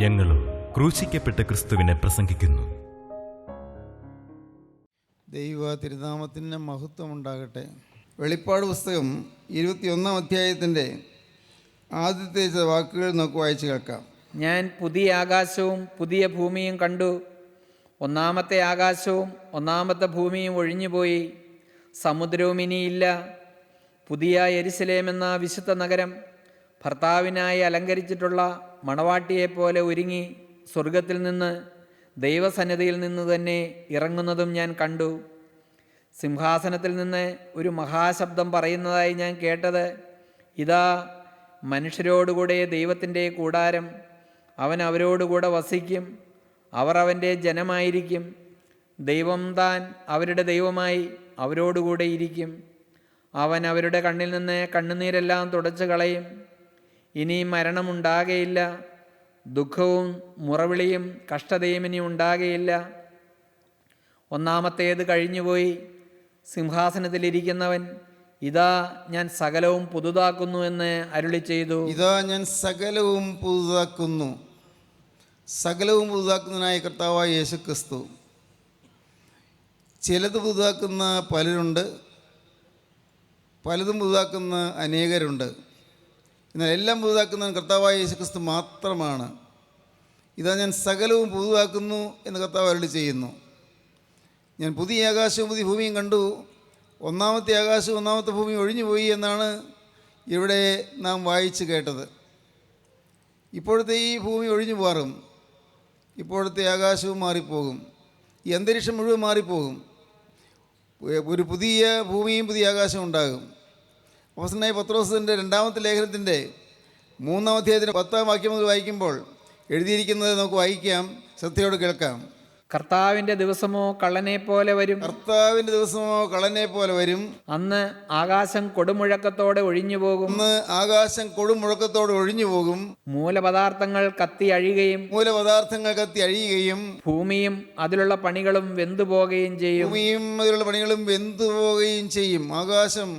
ഞങ്ങളും ക്രൂശിക്കപ്പെട്ട ക്രിസ്തുവിനെ പ്രസംഗിക്കുന്നു. ദൈവ തിരുനാമത്തിന് മഹത്വം ഉണ്ടാകട്ടെ. വെളിപ്പാട് പുസ്തകം 21 അധ്യായത്തിൻ്റെ ആദ്യത്തെ ചില വാക്കുകൾ നമുക്ക് വായിച്ചു കേൾക്കാം. ഞാൻ പുതിയ ആകാശവും പുതിയ ഭൂമിയും കണ്ടു. ഒന്നാമത്തെ ആകാശവും ഒന്നാമത്തെ ഭൂമിയും ഒഴിഞ്ഞുപോയി, സമുദ്രവും ഇനിയില്ല. പുതിയ യെരുശലേം എന്ന വിശുദ്ധ നഗരം ഭർത്താവിനായി അലങ്കരിച്ചിട്ടുള്ള മണവാട്ടിയെപ്പോലെ ഒരുങ്ങി സ്വർഗത്തിൽ നിന്ന്, ദൈവസന്നിധിയിൽ നിന്ന് തന്നെ ഇറങ്ങുന്നതും ഞാൻ കണ്ടു. സിംഹാസനത്തിൽ നിന്ന് ഒരു മഹാശബ്ദം പറയുന്നതായി ഞാൻ കേട്ടത്, ഇതാ മനുഷ്യരോടുകൂടെ ദൈവത്തിൻ്റെ കൂടാരം, അവൻ അവരോടുകൂടെ വസിക്കും, അവർ അവൻ്റെ ജനമായിരിക്കും. ദൈവം താൻ അവരുടെ ദൈവമായി അവരോടുകൂടെ ഇരിക്കും. അവൻ അവരുടെ കണ്ണിൽ നിന്ന് കണ്ണുനീരെല്ലാം തുടച്ചു കളയും. ഇനി മരണമുണ്ടാകയില്ല, ദുഃഖവും മുറവിളിയും കഷ്ടതയും ഇനി ഉണ്ടാകയില്ല. ഒന്നാമത്തേത് കഴിഞ്ഞുപോയി. സിംഹാസനത്തിലിരിക്കുന്നവൻ, ഇതാ ഞാൻ സകലവും പുതുതാക്കുന്നു എന്ന് അരുളി ചെയ്തു. ഇതാ ഞാൻ സകലവും പുതുതാക്കുന്നു. സകലവും പുതുതാക്കുന്നതിനായ കർത്താവായ യേശു ക്രിസ്തു. ചിലത് പുതുതാക്കുന്ന പലരുണ്ട്, പലതും പുതുതാക്കുന്ന അനേകരുണ്ട്. എന്നാൽ എല്ലാം പുതുതാക്കുന്ന കർത്താവായ യേശു ക്രിസ്തു മാത്രമാണ്. ഇതാ ഞാൻ സകലവും പുതുതാക്കുന്നു എന്ന് കർത്താവ് അരുളി ചെയ്യുന്നു. ഞാൻ പുതിയ ആകാശവും പുതിയ ഭൂമിയും കണ്ടു. ഒന്നാമത്തെ ആകാശവും ഒന്നാമത്തെ ഭൂമിയും ഒഴിഞ്ഞുപോയി എന്നാണ് ഇവിടെ നാം വായിച്ച് കേട്ടത്. ഇപ്പോഴത്തെ ഈ ഭൂമി ഒഴിഞ്ഞു മാറും, ഇപ്പോഴത്തെ ആകാശവും മാറിപ്പോകും, ഈ അന്തരീക്ഷം മുഴുവൻ മാറിപ്പോകും. ഒരു പുതിയ ഭൂമിയും പുതിയ ആകാശവും ഉണ്ടാകും. അപ്പോസ്തലനായ പത്രോസിൻ്റെ 2-ാമത്തെ ലേഖനത്തിൻ്റെ 3-ാം അധ്യായത്തിൻ്റെ 10-ാം വാക്യം മുതൽ വായിക്കുമ്പോൾ എഴുതിയിരിക്കുന്നത് നമുക്ക് വായിക്കാം, ശ്രദ്ധയോട് കേൾക്കാം. കർത്താവിൻ്റെ ദിവസമോ കള്ളനെ പോലെ വരും. കർത്താവിൻ്റെ ദിവസമോ കള്ളനെ പോലെ വരും. അന്ന് ആകാശം കൊടുമുഴക്കത്തോടെ ഒഴിഞ്ഞു പോകും. അന്ന് ആകാശം കൊടുമുഴക്കത്തോടെ ഒഴിഞ്ഞു പോകും. മൂലപദാർത്ഥങ്ങൾ കത്തി അഴിയുകയും ഭൂമിയും അതിലുള്ള പണികളും വെന്തുപോകുകയും ചെയ്യും. ആകാശം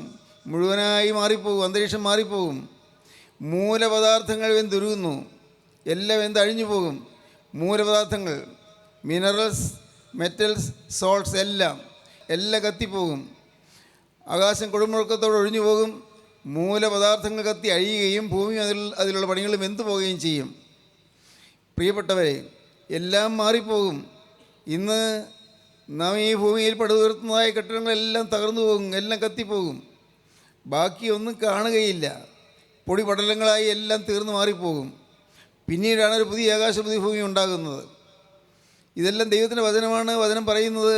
മുഴുവനായി മാറിപ്പോകും, അന്തരീക്ഷം മാറിപ്പോകും. മൂലപദാർത്ഥങ്ങൾ വെന്തുരുകുന്നു, എല്ലാം വെന്തഴിഞ്ഞു പോകും. മൂലപദാർത്ഥങ്ങൾ, മിനറൽസ്, മെറ്റൽസ്, സോൾട്ട്സ് എല്ലാം കത്തിപ്പോകും. ആകാശം കൊടുമുഴക്കത്തോടെ ഒഴിഞ്ഞു പോകും. മൂലപദാർത്ഥങ്ങൾ കത്തി അഴിയുകയും ഭൂമിയും അതിലുള്ള പണികളും വെന്തു പോവുകയും ചെയ്യും. പ്രിയപ്പെട്ടവരെ, എല്ലാം മാറിപ്പോകും. ഇന്ന് നാം ഈ ഭൂമിയിൽ പടുതുയർത്തുന്നതായ കെട്ടിടങ്ങളെല്ലാം തകർന്നു പോകും, എല്ലാം കത്തിപ്പോകും. ബാക്കിയൊന്നും കാണുകയില്ല. പൊടിപടലങ്ങളായി എല്ലാം തീർന്നു മാറിപ്പോകും. പിന്നീടാണ് ഒരു പുതിയ ആകാശം പുതിയ ഭൂമി ഉണ്ടാകുന്നത്. ഇതെല്ലാം ദൈവത്തിൻ്റെ വചനമാണ്. വചനം പറയുന്നത്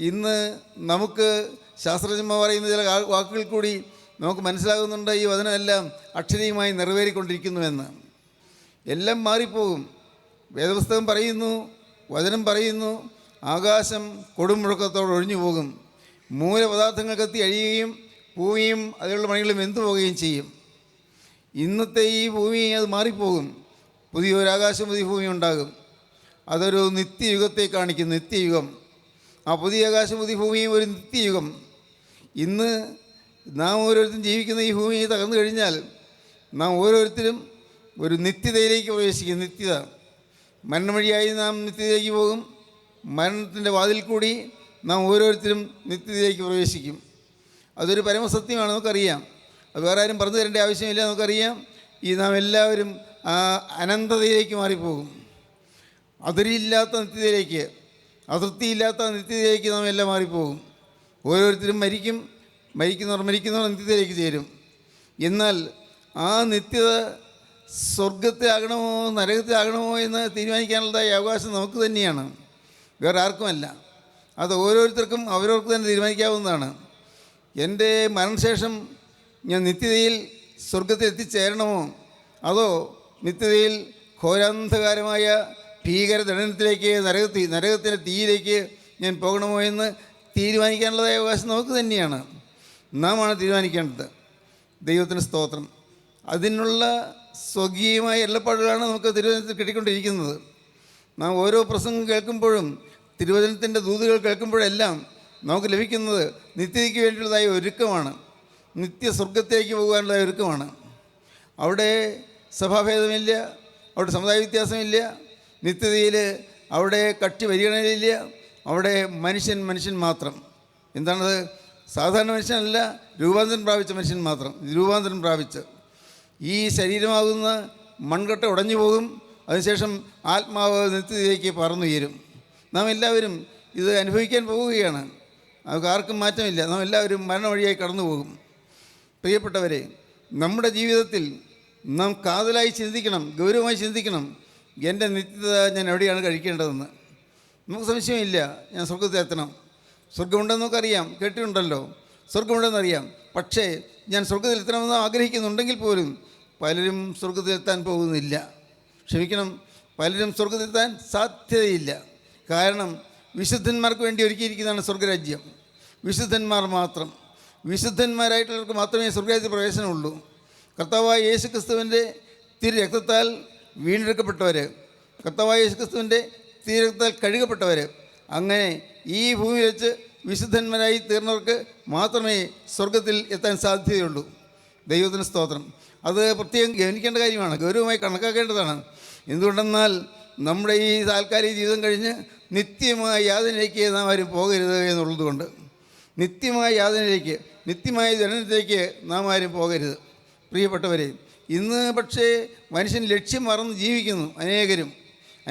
ഇന്ന് നമുക്ക് ശാസ്ത്രജ്ഞന്മാർ പറയുന്ന ചില വാക്കുകൾ കൂടി നമുക്ക് മനസ്സിലാകുന്നുണ്ട്. ഈ വചനമെല്ലാം അക്ഷരീയമായി നിറവേറിക്കൊണ്ടിരിക്കുന്നുവെന്ന്. എല്ലാം മാറിപ്പോകും. വേദപുസ്തകം പറയുന്നു, വചനം പറയുന്നു, ആകാശം കൊടുമുഴക്കത്തോടെ ഒഴിഞ്ഞു പോകും. മൂലപദാർത്ഥങ്ങൾ കത്തി അഴിയുകയും ഭൂമിയും അതിലുള്ള പണികളും വെന്തു പോവുകയും ചെയ്യും. ഇന്നത്തെ ഈ ഭൂമി അത് മാറിപ്പോകും. പുതിയൊരാകാശം പുതിയ ഭൂമി ഉണ്ടാകും. അതൊരു നിത്യയുഗത്തെ കാണിക്കുന്നു, നിത്യയുഗം. ആ പുതിയ ആകാശം പുതിയ ഭൂമിയും ഒരു നിത്യയുഗം. ഇന്ന് നാം ഓരോരുത്തരും ജീവിക്കുന്ന ഈ ഭൂമി തകർന്നു കഴിഞ്ഞാൽ നാം ഓരോരുത്തരും ഒരു നിത്യതയിലേക്ക് പ്രവേശിക്കും. നിത്യത, മരണം വഴിയായി നാം നിത്യതയിലേക്ക് പോകും. മരണത്തിൻ്റെ വാതിൽ കൂടി നാം ഓരോരുത്തരും നിത്യതയിലേക്ക് പ്രവേശിക്കും. അതൊരു പരമസത്യമാണ്, നമുക്കറിയാം. അത് വേറെ ആരും പറഞ്ഞു തരേണ്ട ആവശ്യമില്ല, നമുക്കറിയാം. ഈ നാം എല്ലാവരും ആ അനന്തതയിലേക്ക് മാറിപ്പോകും. അതിരില്ലാത്ത നിത്യതയിലേക്ക്, അതൃപ്തിയില്ലാത്ത നിത്യതയിലേക്ക് നാം എല്ലാം മാറിപ്പോകും. ഓരോരുത്തരും മരിക്കുന്നവർ നിത്യതയിലേക്ക് ചേരും. എന്നാൽ ആ നിത്യത സ്വർഗത്തെ ആകണമോ നരകത്തെ ആകണമോ എന്ന് തീരുമാനിക്കാനുള്ളതായ അവകാശം നമുക്ക് തന്നെയാണ്, വേറെ ആർക്കുമല്ല. അത് ഓരോരുത്തർക്കും അവരവർക്ക് തന്നെ തീരുമാനിക്കാവുന്നതാണ്. എൻ്റെ മരണശേഷം ഞാൻ നിത്യതയിൽ സ്വർഗത്തിൽ എത്തിച്ചേരണമോ അതോ നിത്യതയിൽ ഘോരാന്ധകാരമായ ഭീകരദണ്ഡനത്തിലേക്ക്, നരകത്തിൻ്റെ തീയിലേക്ക് ഞാൻ പോകണമോ എന്ന് തീരുമാനിക്കാനുള്ളതായ അവകാശം നമുക്ക് തന്നെയാണ്. നാമാണ് തീരുമാനിക്കേണ്ടത്. ദൈവത്തിന് സ്തോത്രം. അതിനുള്ള സ്വകീയമായ എല്ലപ്പാടുകളാണ് നമുക്ക് തിരുവചനത്തിൽ കിട്ടിക്കൊണ്ടിരിക്കുന്നത്. നാം ഓരോ പ്രസംഗം കേൾക്കുമ്പോഴും തിരുവചനത്തിൻ്റെ ദൂതുകൾ കേൾക്കുമ്പോഴെല്ലാം നമുക്ക് ലഭിക്കുന്നത് നിത്യതയ്ക്ക് വേണ്ടിയുള്ളതായ ഒരുക്കമാണ്, നിത്യസ്വർഗത്തേക്ക് പോകാനുള്ളതായ ഒരുക്കമാണ്. അവിടെ സഭാഭേദമില്ല, അവിടെ സമുദായ വ്യത്യാസമില്ല. നിത്യതയിൽ അവിടെ കക്ഷി പരിഗണനയില്ല. അവിടെ മനുഷ്യൻ മാത്രം. എന്താണത്? സാധാരണ മനുഷ്യനല്ല, രൂപാന്തരം പ്രാപിച്ച മനുഷ്യൻ മാത്രം. രൂപാന്തരം പ്രാപിച്ച് ഈ ശരീരമാകുന്ന മൺകട്ട ഉടഞ്ഞു പോകും. അതിനുശേഷം ആത്മാവ് നിത്യതയിലേക്ക് പറന്നുയരും. നാം എല്ലാവരും ഇത് അനുഭവിക്കാൻ പോവുകയാണ്. നമുക്ക് ആർക്കും മാറ്റമില്ല. നാം എല്ലാവരും മരണ വഴിയായി കടന്നു പോകും. പ്രിയപ്പെട്ടവരെ, നമ്മുടെ ജീവിതത്തിൽ നാം കാതലായി ചിന്തിക്കണം, ഗൗരവമായി ചിന്തിക്കണം. എൻ്റെ നിത്യത ഞാൻ എവിടെയാണ് കഴിക്കേണ്ടതെന്ന്. നമുക്ക് സംശയമില്ല, ഞാൻ സ്വർഗ്ഗത്തിൽ എത്തണം. സ്വർഗമുണ്ടെന്ന് നമുക്കറിയാം, കേട്ടിട്ടുണ്ടല്ലോ, സ്വർഗമുണ്ടെന്നറിയാം. പക്ഷേ ഞാൻ സ്വർഗ്ഗത്തിൽ എത്തണമെന്ന് ആഗ്രഹിക്കുന്നുണ്ടെങ്കിൽ പോലും പലരും സ്വർഗ്ഗത്തിലെത്താൻ പോകുന്നില്ല. ക്ഷമിക്കണം, പലരും സ്വർഗ്ഗത്തിലെത്താൻ സാധ്യതയില്ല. കാരണം വിശുദ്ധന്മാർക്ക് വേണ്ടി ഒരുക്കിയിരിക്കുന്നതാണ് സ്വർഗരാജ്യം. വിശുദ്ധന്മാർ മാത്രം, വിശുദ്ധന്മാരായിട്ടുള്ളവർക്ക് മാത്രമേ സ്വർഗരാജ്യത്തിൽ പ്രവേശനമുള്ളൂ. കർത്താവായ യേശു ക്രിസ്തുവിൻ്റെ തിരു രക്തത്താൽ വീണ്ടെടുക്കപ്പെട്ടവർ, കർത്താവായ യേശു ക്രിസ്തുവിൻ്റെ തിരു രക്തത്താൽ കഴുകപ്പെട്ടവർ, അങ്ങനെ ഈ ഭൂമി വെച്ച് വിശുദ്ധന്മാരായി തീർന്നവർക്ക് മാത്രമേ സ്വർഗത്തിൽ എത്താൻ സാധ്യതയുള്ളൂ. ദൈവത്തിന് സ്തോത്രം. അത് പ്രത്യേകം ഗവനിക്കേണ്ട കാര്യമാണ്, ഗൗരവമായി കണക്കാക്കേണ്ടതാണ്. എന്തുകൊണ്ടെന്നാൽ നമ്മുടെ ഈ താൽക്കാലിക ജീവിതം കഴിഞ്ഞ് നിത്യമായ യാതനയിലേക്ക് നാം ആരും പോകരുത് എന്നുള്ളതുകൊണ്ട്. നിത്യമായ യാതനയിലേക്ക്, നിത്യമായ ജനനത്തിലേക്ക് നാം ആരും പോകരുത്. പ്രിയപ്പെട്ടവരെ, ഇന്ന് പക്ഷേ മനുഷ്യൻ ലക്ഷ്യം മറന്ന് ജീവിക്കുന്നു.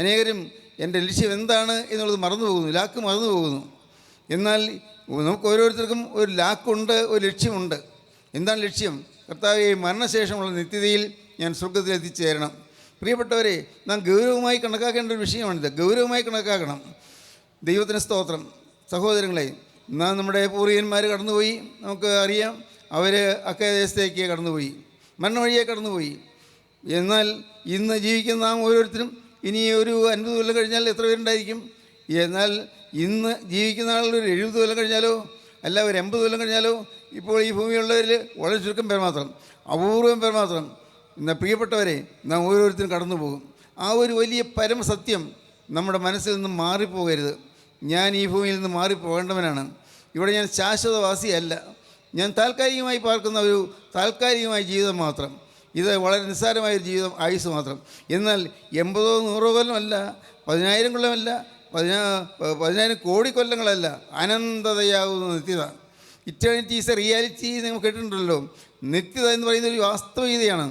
അനേകരും എൻ്റെ ലക്ഷ്യം എന്താണ് എന്നുള്ളത് മറന്നു പോകുന്നു, ലാക്ക് മറന്നു പോകുന്നു. എന്നാൽ നമുക്ക് ഓരോരുത്തർക്കും ഒരു ലാക്കുണ്ട്, ഒരു ലക്ഷ്യമുണ്ട്. എന്താണ് ലക്ഷ്യം? കർത്താവേ, മരണശേഷമുള്ള നിത്യതയിൽ ഞാൻ സ്വർഗ്ഗത്തിൽ എത്തിച്ചേരണം. പ്രിയപ്പെട്ടവരെ, നാം ഗൗരവമായി കണക്കാക്കേണ്ട ഒരു വിഷയമാണിത്. ഗൗരവമായി കണക്കാക്കണം. ദൈവത്തിന് സ്തോത്രം. സഹോദരങ്ങളെ, നാം നമ്മുടെ പൂർവികന്മാർ കടന്നുപോയി, നമുക്ക് അറിയാം. അവർ അക്കദേശത്തേക്ക് കടന്നുപോയി, മരണ വഴിയെ കടന്നുപോയി. എന്നാൽ ഇന്ന് ജീവിക്കുന്ന നാം ഓരോരുത്തരും ഇനി ഒരു 50 കൊല്ലം കഴിഞ്ഞാൽ എത്ര പേരുണ്ടായിരിക്കും? എന്നാൽ ഇന്ന് ജീവിക്കുന്ന ആളൊരു 70 കൊല്ലം കഴിഞ്ഞാലോ, അല്ല ഒരു 80 കൊല്ലം കഴിഞ്ഞാലോ, ഇപ്പോൾ ഈ ഭൂമിയുള്ളവരിൽ വളരെ ചുരുക്കം പേർ മാത്രം, അപൂർവം പേർ മാത്രം. എന്നാൽ പ്രിയപ്പെട്ടവരെ, നാം ഓരോരുത്തരും കടന്നു പോകും. ആ ഒരു വലിയ പരമസത്യം നമ്മുടെ മനസ്സിൽ നിന്ന് മാറിപ്പോകരുത്. ഞാൻ ഈ ഭൂമിയിൽ നിന്ന് മാറിപ്പോകേണ്ടവനാണ്. ഇവിടെ ഞാൻ ശാശ്വതവാസിയല്ല. ഞാൻ താൽക്കാലികമായി പാർക്കുന്ന ഒരു താൽക്കാലികമായ ജീവിതം മാത്രം. ഇത് വളരെ നിസ്സാരമായൊരു ജീവിതം, ആയുസ് മാത്രം. എന്നാൽ 80 100 കൊല്ലമല്ല, 10,000 കൊല്ലമല്ല, 10,000 കോടി കൊല്ലങ്ങളല്ല, അനന്തതയാകുന്ന നിത്യത. ഇറ്റേണിറ്റി ഈസ് എ റിയാലിറ്റി നിങ്ങൾ കേട്ടിട്ടുണ്ടല്ലോ. നിത്യത എന്ന് പറയുന്ന ഒരു വാസ്തവികതയാണ്.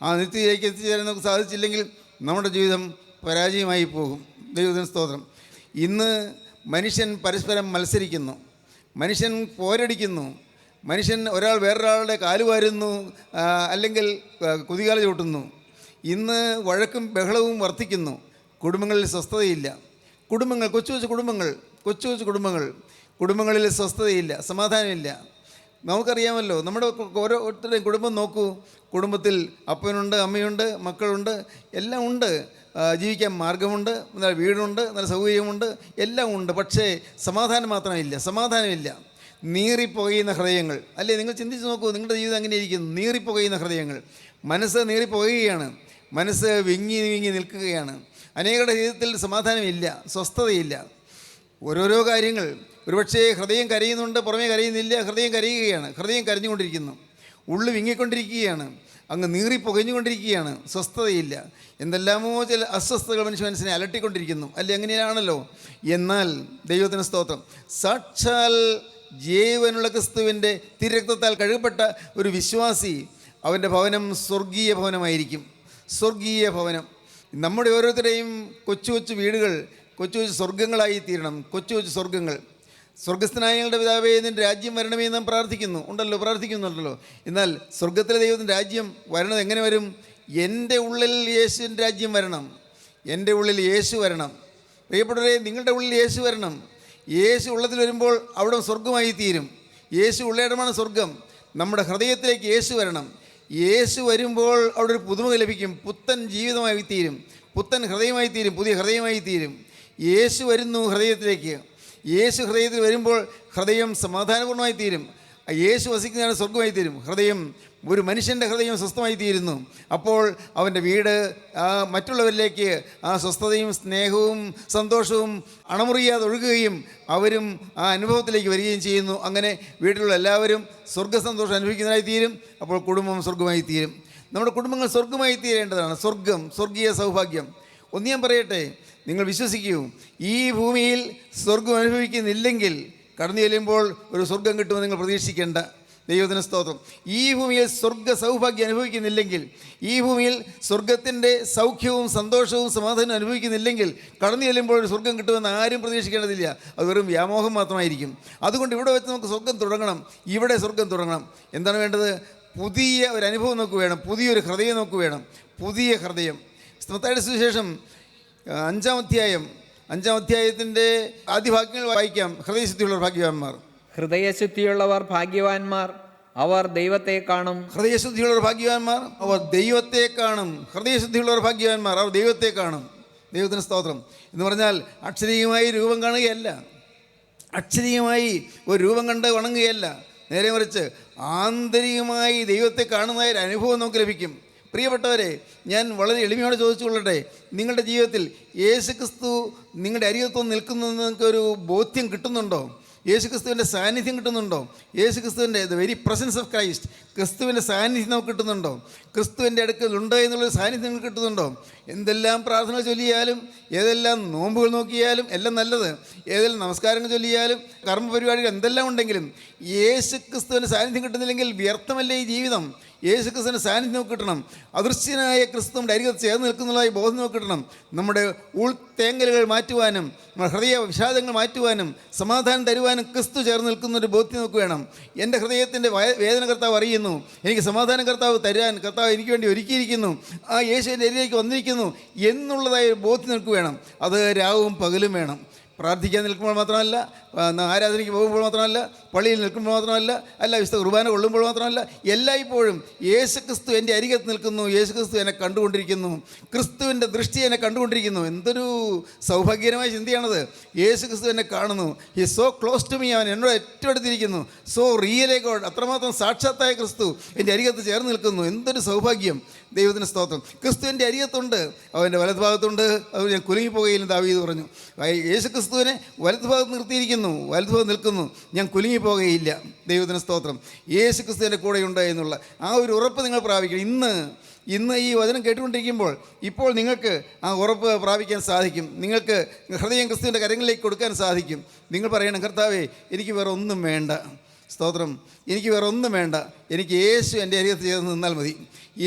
ആ നിത്യതയിലേക്ക് എത്തിച്ചേരാൻ നമുക്ക് സാധിച്ചില്ലെങ്കിൽ നമ്മുടെ ജീവിതം പരാജയമായി പോകും. ദൈവത്തിന് സ്തോത്രം. ഇന്ന് മനുഷ്യൻ പരസ്പരം മത്സരിക്കുന്നു, മനുഷ്യൻ പോരടിക്കുന്നു, മനുഷ്യൻ ഒരാൾ വേറൊരാളുടെ കാലുവാരുന്നു, അല്ലെങ്കിൽ കുതികാല ചവിട്ടുന്നു. ഇന്ന് വഴക്കും ബഹളവും വർദ്ധിക്കുന്നു. കുടുംബങ്ങളിൽ സ്വസ്ഥതയില്ല. കൊച്ചു കുടുംബങ്ങളിൽ സ്വസ്ഥതയില്ല, സമാധാനമില്ല. നമുക്കറിയാമല്ലോ, നമ്മുടെ ഓരോരുത്തരുടെയും കുടുംബം നോക്കൂ. കുടുംബത്തിൽ അപ്പനുണ്ട്, അമ്മയുണ്ട്, മക്കളുണ്ട്, എല്ലാം ഉണ്ട്. ജീവിക്കാൻ മാർഗമുണ്ട്, നല്ല വീടുണ്ട്, നല്ല സൗകര്യമുണ്ട്, എല്ലാം ഉണ്ട്. പക്ഷേ സമാധാനമില്ല. നീറിപ്പോകുന്ന ഹൃദയങ്ങൾ. അല്ലേ, നിങ്ങൾ ചിന്തിച്ച് നോക്കൂ, നിങ്ങളുടെ ജീവിതം അങ്ങനെ ഇരിക്കുന്നു. നീറിപ്പോകുന്ന ഹൃദയങ്ങൾ, മനസ്സ് നീറിപ്പോകുകയാണ്, മനസ്സ് വിങ്ങി നിൽക്കുകയാണ്. അനേകരുടെ ജീവിതത്തിൽ സമാധാനമില്ല, സ്വസ്ഥതയില്ല. ഓരോരോ കാര്യങ്ങൾ. ഒരുപക്ഷേ ഹൃദയം കരയുന്നുണ്ട്, പുറമേ കരയുന്നില്ല. ഹൃദയം കരയുകയാണ്, ഹൃദയം കരഞ്ഞുകൊണ്ടിരിക്കുന്നു, ഉള്ളു വിങ്ങിക്കൊണ്ടിരിക്കുകയാണ്, അങ്ങ് നീറിപ്പുകഞ്ഞുകൊണ്ടിരിക്കുകയാണ്, സ്വസ്ഥതയില്ല. എന്തെല്ലാമോ ചില അസ്വസ്ഥതകൾ മനസ്സിനെ അലട്ടിക്കൊണ്ടിരിക്കുന്നു. അല്ലെ, അങ്ങനെയാണല്ലോ. എന്നാൽ ദൈവത്തിന് സ്തോത്രം, സാക്ഷാൽ ജീവനുള്ള ക്രിസ്തുവിൻ്റെ തിരുരക്തത്താൽ കഴുകപ്പെട്ട ഒരു വിശ്വാസി, അവൻ്റെ ഭവനം സ്വർഗീയ ഭവനമായിരിക്കും. സ്വർഗീയ ഭവനം. നമ്മുടെ ഓരോരുത്തരുടെയും കൊച്ചു വീടുകൾ കൊച്ചു സ്വർഗങ്ങളായി തീരണം. കൊച്ചു സ്വർഗങ്ങൾ. സ്വർഗസ്ഥനായ ഞങ്ങളുടെ പിതാവേ, നിൻ്റെ രാജ്യം വരണമേ നാം പ്രാർത്ഥിക്കുന്നുണ്ടല്ലോ. എന്നാൽ സ്വർഗത്തിലെ ദൈവത്തിൻ്റെ രാജ്യം വരണത് എങ്ങനെ വരും? എൻ്റെ ഉള്ളിൽ യേശുവിൻ്റെ രാജ്യം വരണം. എൻ്റെ ഉള്ളിൽ യേശു വരണം. പ്രിയപ്പെട്ടവരെ, നിങ്ങളുടെ ഉള്ളിൽ യേശു വരണം. യേശു ഉള്ളതിൽ വരുമ്പോൾ അവിടെ സ്വർഗമായി തീരും. യേശു ഉള്ളയിടമാണ് സ്വർഗം. നമ്മുടെ ഹൃദയത്തിലേക്ക് യേശു വരണം. യേശു വരുമ്പോൾ അവിടെ ഒരു പുതുമ ലഭിക്കും. പുത്തൻ ജീവിതമായി തീരും, പുത്തൻ ഹൃദയമായി തീരും, പുതിയ ഹൃദയമായി തീരും. യേശു വരുന്നു ഹൃദയത്തിലേക്ക്. യേശു ഹൃദയത്തിൽ വരുമ്പോൾ ഹൃദയം സമാധാനപൂർണ്ണമായി തീരും. യേശു വസിക്കുന്നതാണ് സ്വർഗമായി തീരും. ഹൃദയം, ഒരു മനുഷ്യൻ്റെ ഹൃദയം സ്വസ്ഥമായി തീരുന്നു. അപ്പോൾ അവൻ്റെ വീട് മറ്റുള്ളവരിലേക്ക് ആ സ്വസ്ഥതയും സ്നേഹവും സന്തോഷവും അണമുറിയാതെ ഒഴുകുകയും അവരും ആ അനുഭവത്തിലേക്ക് വരികയും ചെയ്യുന്നു. അങ്ങനെ വീട്ടിലുള്ള എല്ലാവരും സ്വർഗസന്തോഷം അനുഭവിക്കുന്നതായി തീരും. അപ്പോൾ കുടുംബം സ്വർഗമായി തീരും. നമ്മുടെ കുടുംബങ്ങൾ സ്വർഗമായി തീരേണ്ടതാണ്. സ്വർഗീയ സൗഭാഗ്യം. ഒന്ന് ഞാൻ പറയട്ടെ, നിങ്ങൾ വിശ്വസിക്കൂ, ഈ ഭൂമിയിൽ സ്വർഗം അനുഭവിക്കുന്നില്ലെങ്കിൽ കടന്നു ചെല്ലുമ്പോൾ ഒരു സ്വർഗം കിട്ടുമെന്ന് നിങ്ങൾ പ്രതീക്ഷിക്കേണ്ട. ദൈവത്തിന് സ്തോത്രം. ഈ ഭൂമിയിൽ സ്വർഗ സൗഭാഗ്യം അനുഭവിക്കുന്നില്ലെങ്കിൽ, ഈ ഭൂമിയിൽ സ്വർഗത്തിൻ്റെ സൗഖ്യവും സന്തോഷവും സമാധാനവും അനുഭവിക്കുന്നില്ലെങ്കിൽ കടന്നു ചെല്ലുമ്പോൾ ഒരു സ്വർഗം കിട്ടുമെന്ന് ആരും പ്രതീക്ഷിക്കേണ്ടതില്ല. അത് വെറും വ്യാമോഹം മാത്രമായിരിക്കും. അതുകൊണ്ട് ഇവിടെ വെച്ച് നമുക്ക് സ്വർഗം തുടങ്ങണം. ഇവിടെ സ്വർഗം തുടങ്ങണം. എന്താണ് വേണ്ടത്? പുതിയ ഒരു അനുഭവം നമുക്ക് വേണം, പുതിയൊരു ഹൃദയം നമുക്ക് വേണം, പുതിയ ഹൃദയം. മത്തായിയുടെ സുവിശേഷം 5-ാം അധ്യായത്തിൻ്റെ ആദ്യ ഭാഗ്യങ്ങൾ വായിക്കാം. ഹൃദയശുദ്ധിയുള്ളവർ ഭാഗ്യവാന്മാർ. ഹൃദയശുദ്ധിയുള്ളവർ ഭാഗ്യവാന്മാർ, അവർ ദൈവത്തെ കാണും. ഹൃദയശുദ്ധിയുള്ളവർ ഭാഗ്യവാന്മാർ, അവർ ദൈവത്തെ കാണും. ഹൃദയശുദ്ധിയുള്ളവർ ഭാഗ്യവാന്മാർ, അവർ ദൈവത്തെ കാണും. ദൈവത്തിന് സ്തോത്രം. എന്ന് പറഞ്ഞാൽ അക്ഷരീയമായി രൂപം കാണുകയല്ല, അക്ഷരീയമായി ഒരു രൂപം കണ്ട് വണങ്ങുകയല്ല. നേരെ മറിച്ച് ആന്തരികമായി ദൈവത്തെ കാണുന്നതായ ഒരു അനുഭവം നമുക്ക് ലഭിക്കും. പ്രിയപ്പെട്ടവരെ, ഞാൻ വളരെ എളിമയോടെ ചോദിച്ചുകൊള്ളട്ടെ, നിങ്ങളുടെ ജീവിതത്തിൽ യേശുക്രിസ്തു നിങ്ങളുടെ അരികത്വം നിൽക്കുന്നതെന്ന് നിങ്ങൾക്കൊരു ബോധ്യം കിട്ടുന്നുണ്ടോ? യേശുക്രിസ്തുവിൻ്റെ സാന്നിധ്യം കിട്ടുന്നുണ്ടോ? യേശുക്രിസ്തുവിൻ്റെ the very presence of Christ, ക്രിസ്തുവിൻ്റെ സാന്നിധ്യം നമുക്ക് കിട്ടുന്നുണ്ടോ? ക്രിസ്തുവിൻ്റെ അടുക്കൽ ഉണ്ട് എന്നുള്ളൊരു സാന്നിധ്യം നമുക്ക് കിട്ടുന്നുണ്ടോ? എന്തെല്ലാം പ്രാർത്ഥന ചൊല്ലിയാലും, ഏതെല്ലാം നോമ്പുകൾ നോക്കിയാലും എല്ലാം നല്ലത്, ഏതെല്ലാം നമസ്കാരങ്ങൾ ചൊല്ലിയാലും, കർമ്മ പരിപാടികൾ എന്തെല്ലാം ഉണ്ടെങ്കിലും യേശുക്രിസ്തുവിൻ്റെ സാന്നിധ്യം കിട്ടുന്നില്ലെങ്കിൽ വ്യർത്ഥമല്ലേ ഈ ജീവിതം? യേശുക്രിസ്തുവിൻ്റെ സാന്നിധ്യം നമുക്ക് കിട്ടണം. അദൃശ്യനായ ക്രിസ്തു നമ്മുടെ അരികത്ത് ചേർന്ന് നിൽക്കുന്നതായി ബോധം നമുക്ക് കിട്ടണം. നമ്മുടെ ഉൾത്തേങ്ങലുകൾ മാറ്റുവാനും, നമ്മുടെ ഹൃദയ വിഷാദങ്ങൾ മാറ്റുവാനും, സമാധാനം തരുവാനും ക്രിസ്തു ചേർന്ന് നിൽക്കുന്നൊരു ബോധ്യം നമുക്ക് വേണം. എൻ്റെ ഹൃദയത്തിൻ്റെ വേദന കർത്താവ് അറിയുന്നു, എനിക്ക് സമാധാനം കർത്താവ് തരാൻ കർത്താവ് എനിക്ക് വേണ്ടി ഒരുക്കിയിരിക്കുന്നു, ആ യേശു എൻ്റെ അരികിലേക്ക് വന്നിരിക്കുന്നു എന്നുള്ളതായ ഒരു ബോധ്യം നമുക്ക് വേണം. അത് രാവും പകലും വേണം. പ്രാർത്ഥിക്കാൻ നിൽക്കുമ്പോൾ മാത്രമല്ല, ആരാധനയ്ക്ക് പോകുമ്പോൾ മാത്രമല്ല, പള്ളിയിൽ നിൽക്കുമ്പോൾ മാത്രമല്ല, വിശുദ്ധ കുർബാന കൊള്ളുമ്പോൾ മാത്രമല്ല, എല്ലായ്പ്പോഴും യേശുക്രിസ്തു എൻ്റെ അരികത്ത് നിൽക്കുന്നു, യേശുക്രിസ്തു എന്നെ കണ്ടുകൊണ്ടിരിക്കുന്നു, ക്രിസ്തുവിൻ്റെ ദൃഷ്ടി എന്നെ കണ്ടുകൊണ്ടിരിക്കുന്നു. എന്തൊരു സൗഭാഗ്യകരമായ ചിന്തയാണത്! യേശുക്രിസ്തു എന്നെ കാണുന്നു. He so close to me, അവൻ എന്നോട് ഏറ്റവും അടുത്തിരിക്കുന്നു. സോ റിയൽ എ ഗോഡ്, അത്രമാത്രം സാക്ഷാത്തായ ക്രിസ്തു എൻ്റെ അരികത്ത് ചേർന്ന് നിൽക്കുന്നു. എന്തൊരു സൗഭാഗ്യം! ദൈവത്തിന് സ്തോത്രം. ക്രിസ്തു എൻ്റെ അരികത്തുണ്ട്, അവൻ്റെ വലതുഭാഗത്തുണ്ട്, അത് ഞാൻ കുലുങ്ങിപ്പോകുകയില്ല ദാവീദ് പറഞ്ഞു. യേശുക്രിസ്തുവിനെ വലതുഭാഗത്ത് നിർത്തിയിരിക്കുന്നു, വലതുഭാഗത്ത് നിൽക്കുന്നു, ഞാൻ കുലുങ്ങിപ്പോകുകയില്ല. ദൈവത്തിന് സ്തോത്രം. യേശുക്രിസ്തു എൻ്റെ കൂടെയുണ്ട് എന്നുള്ള ആ ഒരു ഉറപ്പ് നിങ്ങൾ പ്രാപിക്കണം. ഇന്ന് ഈ വചനം കേട്ടുകൊണ്ടിരിക്കുമ്പോൾ ഇപ്പോൾ നിങ്ങൾക്ക് ആ ഉറപ്പ് പ്രാപിക്കാൻ സാധിക്കും. നിങ്ങൾക്ക് ഹൃദയം ക്രിസ്തുവിൻ്റെ കരങ്ങളിലേക്ക് കൊടുക്കാൻ സാധിക്കും. നിങ്ങൾ പറയണം, കർത്താവേ, എനിക്ക് വേറെ ഒന്നും വേണ്ട. സ്തോത്രം. എനിക്ക് വേറെ ഒന്നും വേണ്ട, എനിക്ക് യേശു എൻ്റെ അരികത്ത് ചേർന്ന് നിന്നാൽ മതി.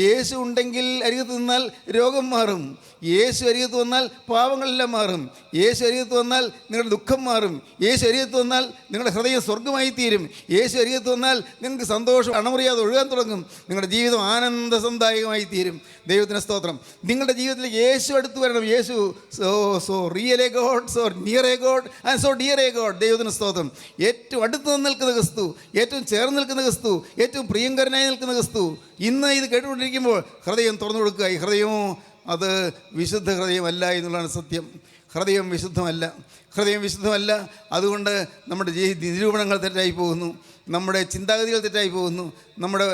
യേശു ഉണ്ടെങ്കിൽ അരികത്ത് നിന്നാൽ രോഗം മാറും. യേശു അരികത്ത് വന്നാൽ പാവങ്ങളെല്ലാം മാറും. യേശു അരികത്ത് വന്നാൽ നിങ്ങളുടെ ദുഃഖം മാറും. യേശു അരികത്ത് വന്നാൽ നിങ്ങളുടെ ഹൃദയം സ്വർഗമായി തീരും. യേശു അരികത്ത് വന്നാൽ നിങ്ങൾക്ക് സന്തോഷം അണമുറിയാതെ ഒഴുകാൻ തുടങ്ങും. നിങ്ങളുടെ ജീവിതം ആനന്ദസന്ദായകമായി തീരും. ദൈവത്തിന് സ്തോത്രം. നിങ്ങളുടെ ജീവിതത്തിലേക്ക് യേശു അടുത്ത് വരണം. Yesu so real a god, so near a god and so dear a god. ദൈവത്തിന് സ്തോത്രം. ഏറ്റവും അടുത്ത് നിൽക്കുന്ന ക്രിസ്തു, ഏറ്റവും ചേർന്ന് നിൽക്കുന്ന ക്രിസ്തു, ഏറ്റവും പ്രിയങ്കരനായി നിൽക്കുന്ന ക്രിസ്തു. ഇന്ന് ഇത് കേട്ടുകൊണ്ടിരിക്കുമ്പോൾ ഹൃദയം തുറന്നു കൊടുക്കുക. ഈ ഹൃദയമോ അത് വിശുദ്ധ ഹൃദയമല്ല എന്നുള്ളതാണ് സത്യം. ഹൃദയം വിശുദ്ധമല്ല. അതുകൊണ്ട് നമ്മുടെ നിരൂപണങ്ങൾ തെറ്റായി പോകുന്നു, നമ്മുടെ ചിന്താഗതികൾ തെറ്റായി പോകുന്നു, നമ്മുടെ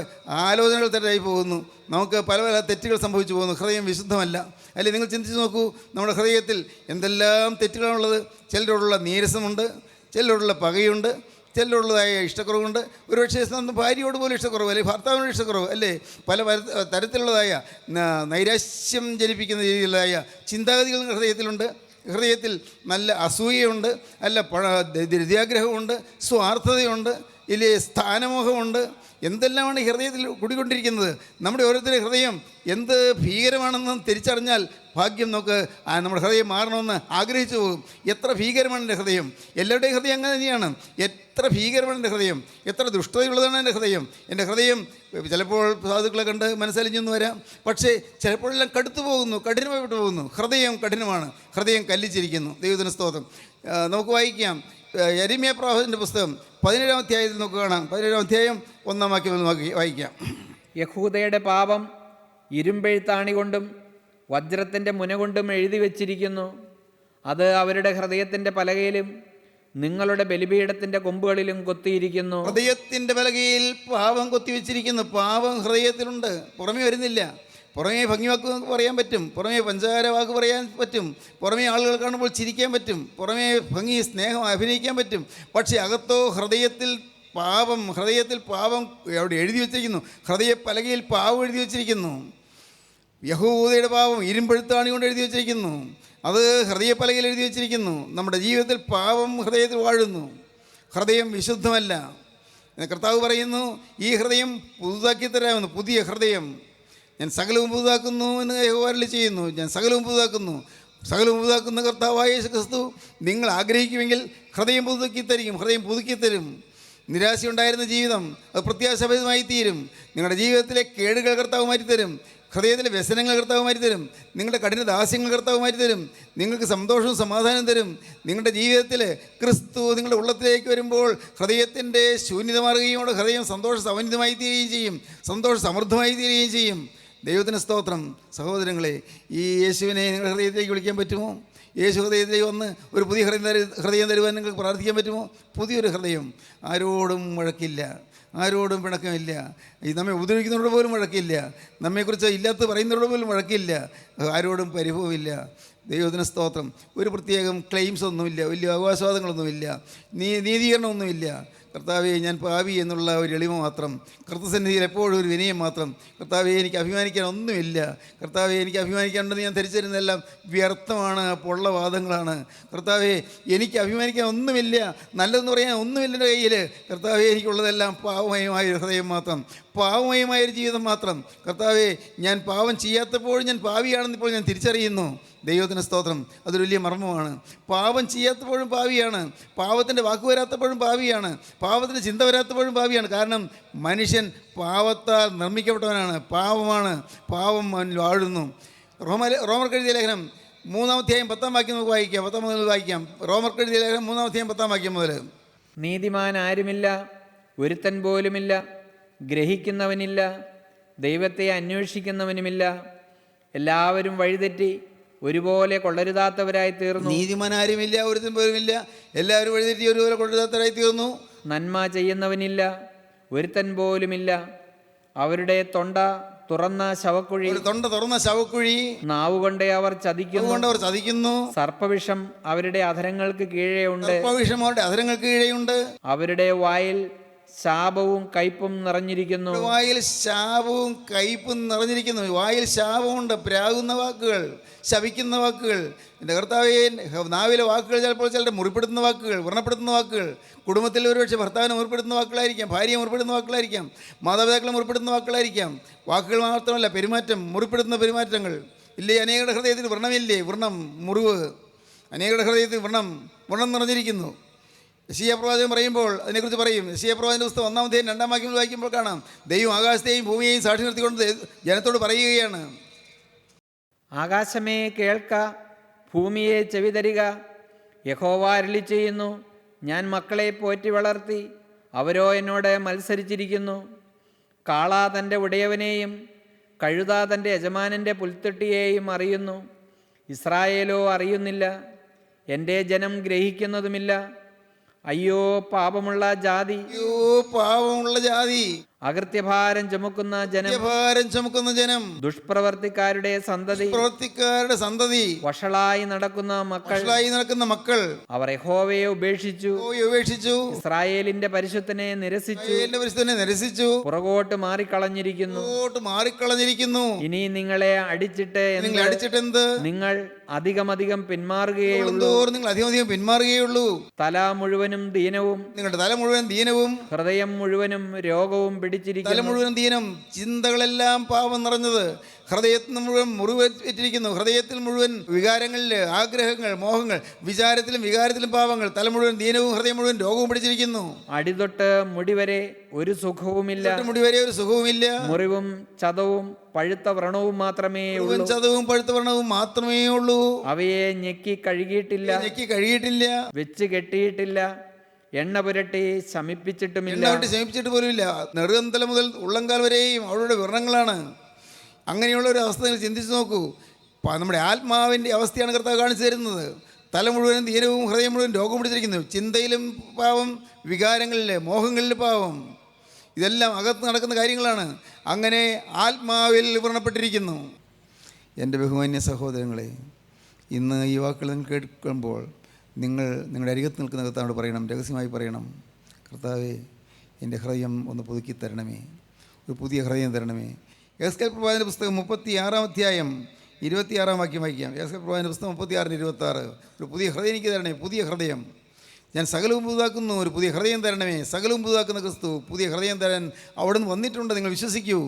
ആലോചനകൾ തെറ്റായി പോകുന്നു, നമുക്ക് പല പല തെറ്റുകൾ സംഭവിച്ചു പോകുന്നു. ഹൃദയം വിശുദ്ധമല്ല. അല്ലെ, നിങ്ങൾ ചിന്തിച്ച് നോക്കൂ, നമ്മുടെ ഹൃദയത്തിൽ എന്തെല്ലാം തെറ്റുകളാണുള്ളത്. ചിലരോടുള്ള നീരസമുണ്ട്, ചിലരോടുള്ള പകയുണ്ട്, ചിലരുള്ളതായ ഇഷ്ടക്കുറവുണ്ട്. ഒരുപക്ഷേ ഭാര്യയോട് പോലും ഇഷ്ടക്കുറവ്, അല്ലെങ്കിൽ ഭർത്താവിനോട് ഇഷ്ടക്കുറവ്, അല്ലേ, പല തരത്തിലുള്ളതായ നൈരാശ്യം ജനിപ്പിക്കുന്ന രീതിയിലുള്ളതായ ചിന്താഗതികൾ ഹൃദയത്തിലുണ്ട്. ഹൃദയത്തിൽ നല്ല അസൂയയുണ്ട്, നല്ല ദുര്യാഗ്രഹമുണ്ട്, സ്വാർത്ഥതയുണ്ട്, ഇല്ലേ, സ്ഥാനമോഹമുണ്ട്. എന്തെല്ലാമാണ് ഈ ഹൃദയത്തിൽ കൂടിക്കൊണ്ടിരിക്കുന്നത്. നമ്മുടെ ഓരോരുത്തരുടെ ഹൃദയം എന്ത് ഭീകരമാണെന്ന് തിരിച്ചറിഞ്ഞാൽ ഭാഗ്യം. നമുക്ക് നമ്മുടെ ഹൃദയം മാറണമെന്ന് ആഗ്രഹിച്ചു പോകും. എത്ര ഭീകരമാണ് എൻ്റെ ഹൃദയം! എല്ലാവരുടെയും ഹൃദയം അങ്ങനെ തന്നെയാണ്. എത്ര ഭീകരമാണ് എൻ്റെ ഹൃദയം! എത്ര ദുഷ്ടതയുള്ളതാണ് എൻ്റെ ഹൃദയം! എൻ്റെ ഹൃദയം ചിലപ്പോൾ സാധുക്കളെ കണ്ട് മനസ്സലിഞ്ഞെന്ന് വരാം, പക്ഷേ ചിലപ്പോഴെല്ലാം കഠിനമായിട്ട് പോകുന്നു. ഹൃദയം കഠിനമാണ്, ഹൃദയം കല്ലിച്ചിരിക്കുന്നു. ദൈവത്തിന് സ്തോത്രം. നമുക്ക് വായിക്കാം യെരമ്യാ പ്രവാചകന്റെ പുസ്തകം 17-ാം അധ്യായത്തിൽ നമുക്ക് കാണാം. 17-ാം അധ്യായം 1-ാം വാക്യം നമുക്ക് വായിക്കാം. യഹൂദയുടെ പാപം ഇരുമ്പെഴുത്താണി കൊണ്ടും വജ്രത്തിൻ്റെ മുന കൊണ്ടും എഴുതി വച്ചിരിക്കുന്നു. അത് അവരുടെ ഹൃദയത്തിൻ്റെ പലകയിലും നിങ്ങളുടെ ബലിപീഠത്തിൻ്റെ കൊമ്പുകളിലും കൊത്തിയിരിക്കുന്നു. ഹൃദയത്തിൻ്റെ പലകയിൽ പാപം കൊത്തിവെച്ചിരിക്കുന്നു. പാപം ഹൃദയത്തിലുണ്ട്, പുറമേ വരുന്നില്ല. പുറമേ ഭംഗിവാക്ക് പറയാൻ പറ്റും, പുറമേ പഞ്ചാര വാക്ക് പറയാൻ പറ്റും, പുറമേ ആളുകൾ കാണുമ്പോൾ ചിരിക്കാൻ പറ്റും, പുറമേ ഭംഗി സ്നേഹം അഭിനയിക്കാൻ പറ്റും. പക്ഷേ അകത്തോ ഹൃദയത്തിൽ പാപം, ഹൃദയത്തിൽ പാപം അവിടെ എഴുതി വച്ചിരിക്കുന്നു. ഹൃദയ പലകയിൽ പാവം എഴുതി വച്ചിരിക്കുന്നു. യഹൂദയുടെ പാപം ഇരുമ്പെഴുത്താണി കൊണ്ട് എഴുതി വച്ചിരിക്കുന്നു. അത് ഹൃദയപ്പലകയിൽ എഴുതി വച്ചിരിക്കുന്നു. നമ്മുടെ ജീവിതത്തിൽ പാപം ഹൃദയത്തിൽ വാഴുന്നു. ഹൃദയം വിശുദ്ധമല്ല. കർത്താവ് പറയുന്നു, ഈ ഹൃദയം പുതുതാക്കി തരാമെന്ന്. പുതിയ ഹൃദയം ഞാൻ സകലവും പുതുതാക്കുന്നു എന്ന് യഹോവ അരുളി ചെയ്യുന്നു. ഞാൻ സകലവും പുതുതാക്കുന്നു. സകലവും പുതുതാക്കുന്ന കർത്താവായ യേശു ക്രിസ്തു നിങ്ങൾ ആഗ്രഹിക്കുമെങ്കിൽ ഹൃദയം പുതുക്കി തരും. ഹൃദയം പുതുക്കി തരും. നിരാശയുണ്ടായിരുന്ന ജീവിതം അത് പ്രത്യാശാഭരിതമായി തീരും. നിങ്ങളുടെ ജീവിതത്തിലെ കേടുകൾ കർത്താവ് മാറ്റിത്തരും. ഹൃദയത്തിലെ വ്യസനങ്ങൾ കർത്താവ് മാറ്റിത്തരും. നിങ്ങളുടെ കഠിന ദാസ്യങ്ങൾ കർത്താവ് മാറ്റിത്തരും. നിങ്ങൾക്ക് സന്തോഷവും സമാധാനം തരും. നിങ്ങളുടെ ജീവിതത്തിൽ ക്രിസ്തു നിങ്ങളുടെ ഉള്ളത്തിലേക്ക് വരുമ്പോൾ ഹൃദയത്തിൻ്റെ ശൂന്യത മാറുകയും ഹൃദയം സന്തോഷ സമന്വിതമായി തീരുകയും ചെയ്യും. സന്തോഷ സമൃദ്ധമായി തീരുകയും ചെയ്യും. ദൈവത്തിന് സ്തോത്രം. സഹോദരങ്ങളെ, ഈ യേശുവിനെ നിങ്ങളുടെ ഹൃദയത്തിലേക്ക് വിളിക്കാൻ പറ്റുമോ? യേശു ഹൃദയത്തിലേക്ക് വന്ന് ഒരു പുതിയ ഹൃദയം തരുവാൻ നിങ്ങൾക്ക് പ്രാർത്ഥിക്കാൻ പറ്റുമോ? പുതിയൊരു ഹൃദയം. ആരോടും വഴക്കില്ല, ആരോടും പിണക്കമില്ല. ഈ നമ്മെ ഉപദ്രവിക്കുന്നവരോട് പോലും വഴക്കില്ല. നമ്മെക്കുറിച്ച് ഇല്ലാത്ത പറയുന്നവരോട് പോലും വഴക്കില്ല. ആരോടും പരിഭവമില്ല. ദൈവത്തിന് സ്തോത്രം. ഒരു പ്രത്യേകം ക്ലെയിംസ് ഒന്നുമില്ല, വലിയ അവകാശവാദങ്ങളൊന്നുമില്ല, നീതീകരണമൊന്നുമില്ല. കർത്താവെ, ഞാൻ പാപി എന്നുള്ള ഒരു എളിമ മാത്രം. കർത്തസന്നിധിയിൽ എപ്പോഴും ഒരു വിനയം മാത്രം. കർത്താവെ, എനിക്ക് അഭിമാനിക്കാൻ ഒന്നുമില്ല. കർത്താവെ, എനിക്ക് അഭിമാനിക്കാനുണ്ടെന്ന് ഞാൻ ധരിച്ചിരുന്നതെല്ലാം വ്യർത്ഥമാണ്, പൊള്ള വാദങ്ങളാണ്. കർത്താവെ, എനിക്ക് അഭിമാനിക്കാൻ ഒന്നുമില്ല, നല്ലതെന്ന് പറയാൻ ഒന്നുമില്ല എൻ്റെ കയ്യിൽ. കർത്താവെ, എനിക്കുള്ളതെല്ലാം പാവമയമായൊരു ഹൃദയം മാത്രം, പാവമയമായൊരു ജീവിതം മാത്രം. കർത്താവെ, ഞാൻ പാവം ചെയ്യാത്തപ്പോഴും ഞാൻ പാവിയാണെന്നിപ്പോൾ ഞാൻ തിരിച്ചറിയുന്നു. ദൈവത്തിന് സ്തോത്രം. അതൊരു വലിയ മർമ്മമാണ്. പാപം ചെയ്യാത്തപ്പോഴും പാവിയാണ്. പാവത്തിൻ്റെ വാക്ക് വരാത്തപ്പോഴും പാവിയാണ്. പാവത്തിൻ്റെ ചിന്ത വരാത്തപ്പോഴും പാവിയാണ്. കാരണം മനുഷ്യൻ പാവത്താൽ നിർമ്മിക്കപ്പെട്ടവനാണ്. പാവമാണ്. പാവം അവനിൽ വാഴുന്നു. റോമർക്ക് എഴുതിയ ലേഖനം 3-ാം അധ്യായം 10-ാം വാക്യം നമുക്ക് വായിക്കാം. 10 മുതൽ വായിക്കാം. റോമർക്ക് എഴുതിയ ലേഖനം 3-ാം അധ്യായം 10-ാം വാക്യം മുതൽ. നീതിമാൻ ആരുമില്ല, ഒരുത്തൻ പോലുമില്ല. ഗ്രഹിക്കുന്നവനില്ല, ദൈവത്തെ അന്വേഷിക്കുന്നവനുമില്ല. എല്ലാവരും വഴിതെറ്റി ഒരുപോലെ കൊള്ളരുതാത്തവരായി തീർന്നു. നീതിമാനാരുമില്ല, ഒരുത്തൻ പോലുമില്ല. എല്ലാവരും വഴിതെറ്റി ഒരുപോലെ കൊള്ളരുതാത്തവരായി തീർന്നു. നന്മ ചെയ്യുന്നവനില്ല, ഒരുത്തൻ പോലുമില്ല. അവരുടെ തൊണ്ട തുറന്ന ശവക്കുഴി. തൊണ്ട തുറന്ന ശവക്കുഴി. നാവുകൊണ്ടേ അവർ ചതിക്കുന്നു. സർപ്പവിഷം അവരുടെ അധരങ്ങൾക്ക് കീഴേ ഉണ്ട്. അവരുടെ വായിൽ ശാപവും കയ്പും നിറഞ്ഞിരിക്കുന്നു. വായിൽ ശാപവും കയ്പും നിറഞ്ഞിരിക്കുന്നു. വായിൽ ശാപമുണ്ട്. പ്രാകുന്ന വാക്കുകൾ, ശപിക്കുന്ന വാക്കുകൾ. എൻ്റെ കർത്താവേ, നാവിലെ വാക്കുകൾ ചിലപ്പോൾ ചിലരുടെ മുറിപ്പെടുത്തുന്ന വാക്കുകൾ, വ്രണപ്പെടുത്തുന്ന വാക്കുകൾ. കുടുംബത്തിൽ ഒരുപക്ഷെ ഭർത്താവിനെ മുറിപ്പെടുത്തുന്ന വാക്കുകളായിരിക്കാം, ഭാര്യയെ മുറിപ്പെടുത്തുന്ന വാക്കുകളായിരിക്കാം, മാതാപിതാക്കളെ മുറിപ്പെടുത്തുന്ന വാക്കുകളായിരിക്കാം. വാക്കുകൾ മാത്രമല്ല, പെരുമാറ്റം, മുറിപ്പെടുത്തുന്ന പെരുമാറ്റങ്ങൾ. ഇല്ലേ, അനേകരുടെ ഹൃദയത്തിൽ വ്രണമില്ലേ? വ്രണം, മുറിവ്. അനേകരുടെ ഹൃദയത്തിൽ വ്രണം നിറഞ്ഞിരിക്കുന്നു. യെശയ്യാ പ്രവാചകൻ പറയുമ്പോൾ അതിനെക്കുറിച്ച് പറയും. യെശയ്യാ പ്രവാചകന്റെ പുസ്തകം 1-ാം അധ്യായം 2-ാം വാക്യം വായിക്കുമ്പോൾ കാണാം, ദൈവം ആകാശത്തെയും ഭൂമിയെയും സാക്ഷി നിർത്തിക്കൊണ്ട് ജനത്തോട് പറയുകയാണ്, ആകാശമേ കേൾക്ക, ഭൂമിയെ ചെവി തരിക. യഹോവ അരുളി ചെയ്യുന്നു, ഞാൻ മക്കളെ പോറ്റി വളർത്തി, അവരോ എന്നോട് മത്സരിച്ചിരിക്കുന്നു. കാള തൻ്റെ ഉടയവനെയും കഴുത തൻ്റെ യജമാനൻ്റെ പുൽത്തൊട്ടിയെയും അറിയുന്നു. ഇസ്രായേലോ അറിയുന്നില്ല, എൻ്റെ ജനം ഗ്രഹിക്കുന്നതുമില്ല. അയ്യോ പാപമുള്ള ജാതി, അകൃത്യഭാരം ചുമക്കുന്ന ജനം, ദുഷ്പ്രവർത്തിക്കാരുടെ സന്തതി, വഷളായി നടക്കുന്ന മക്കൾ, അവർ യഹോവയെ ഉപേക്ഷിച്ചു, ഇസ്രായേലിന്റെ പരിശുദ്ധനെ നിരസിച്ചു, പുറകോട്ട് മാറിക്കളഞ്ഞിരിക്കുന്നു. ഇനി നിങ്ങളെ അടിച്ചിട്ട് നിങ്ങൾ അധികമധികം പിന്മാറുകയുള്ളൂ. തല മുഴുവനും ദീനവും, നിങ്ങളുടെ തല മുഴുവൻ ദീനവും, ഹൃദയം മുഴുവനും രോഗവും പിടിച്ചിരിക്കുന്നു. തല മുഴുവൻ ദീനം, ചിന്തകളെല്ലാം പാപം നിറഞ്ഞത്. ഹൃദയത്തിൽ മുഴുവൻ മുറിവേറ്റിരിക്കുന്നു. ഹൃദയത്തിൽ മുഴുവൻ വികാരങ്ങളിൽ ആഗ്രഹങ്ങൾ, മോഹങ്ങൾ, വികാരത്തിലും പാപങ്ങൾ. തല മുഴുവൻ ദീനവും, ഹൃദയം മുഴുവൻ രോഗവും പിടിച്ചിരിക്കുന്നു. അടിതൊട്ട് മുടിവരെ ഒരു സുഖവുമില്ല. മുറിവും ചതവും പഴുത്ത വ്രണവും മാത്രമേ ഉള്ളൂ. അവയെ ഞെക്കി കഴുകിയിട്ടില്ല, വെച്ച് കെട്ടിയിട്ടില്ല, എണ്ണ പുരട്ടി ശമിപ്പിച്ചിട്ടുമില്ല. പോലുമില്ല. നെറുകന്തല മുതൽ ഉള്ളങ്കാൽ വരെയും അവരുടെ വ്രണങ്ങളാണ്. അങ്ങനെയുള്ള ഒരു അവസ്ഥ നിങ്ങൾ ചിന്തിച്ച് നോക്കൂ. നമ്മുടെ ആത്മാവിൻ്റെ അവസ്ഥയാണ് കർത്താവ് കാണിച്ചു തരുന്നത്. തല മുഴുവനും ദീനവും, ഹൃദയം മുഴുവൻ രോഗം പിടിച്ചിരിക്കുന്നു. ചിന്തയിലും പാവം, വികാരങ്ങളിൽ, മോഹങ്ങളിൽ പാവം. ഇതെല്ലാം അകത്ത് നടക്കുന്ന കാര്യങ്ങളാണ്. അങ്ങനെ ആത്മാവിൽ വ്രണപ്പെട്ടിരിക്കുന്നു. എൻ്റെ ബഹുമാന്യ സഹോദരങ്ങളെ, ഇന്ന് ഈ വാക്കുകൾ നിങ്ങൾ കേൾക്കുമ്പോൾ നിങ്ങളുടെ അരികത്ത് നിൽക്കുന്ന കർത്താവിനോട് പറയണം, രഹസ്യമായി പറയണം, കർത്താവേ, എൻ്റെ ഹൃദയം ഒന്ന് പുതുക്കി തരണമേ, ഒരു പുതിയ ഹൃദയം തരണമേ. യെഹെസ്കേൽ പ്രവാചകന്റെ പുസ്തകം 36-ാം അധ്യായം 26-ാം വാക്യം വായിക്കാം. യെഹെസ്കേൽ പ്രവാചകന്റെ പുസ്തകം 36-26. ഒരു പുതിയ ഹൃദയം എനിക്ക് തരണമേ, പുതിയ ഹൃദയം. ഞാൻ സകലവും പുതുതാക്കുന്നു, ഒരു പുതിയ ഹൃദയം തരണമേ. സകലവും പുതുതാക്കുന്ന ക്രിസ്തു പുതിയ ഹൃദയം തരാൻ അവിടെ നിന്ന് വന്നിട്ടുണ്ട്. നിങ്ങൾ വിശ്വസിക്കൂ.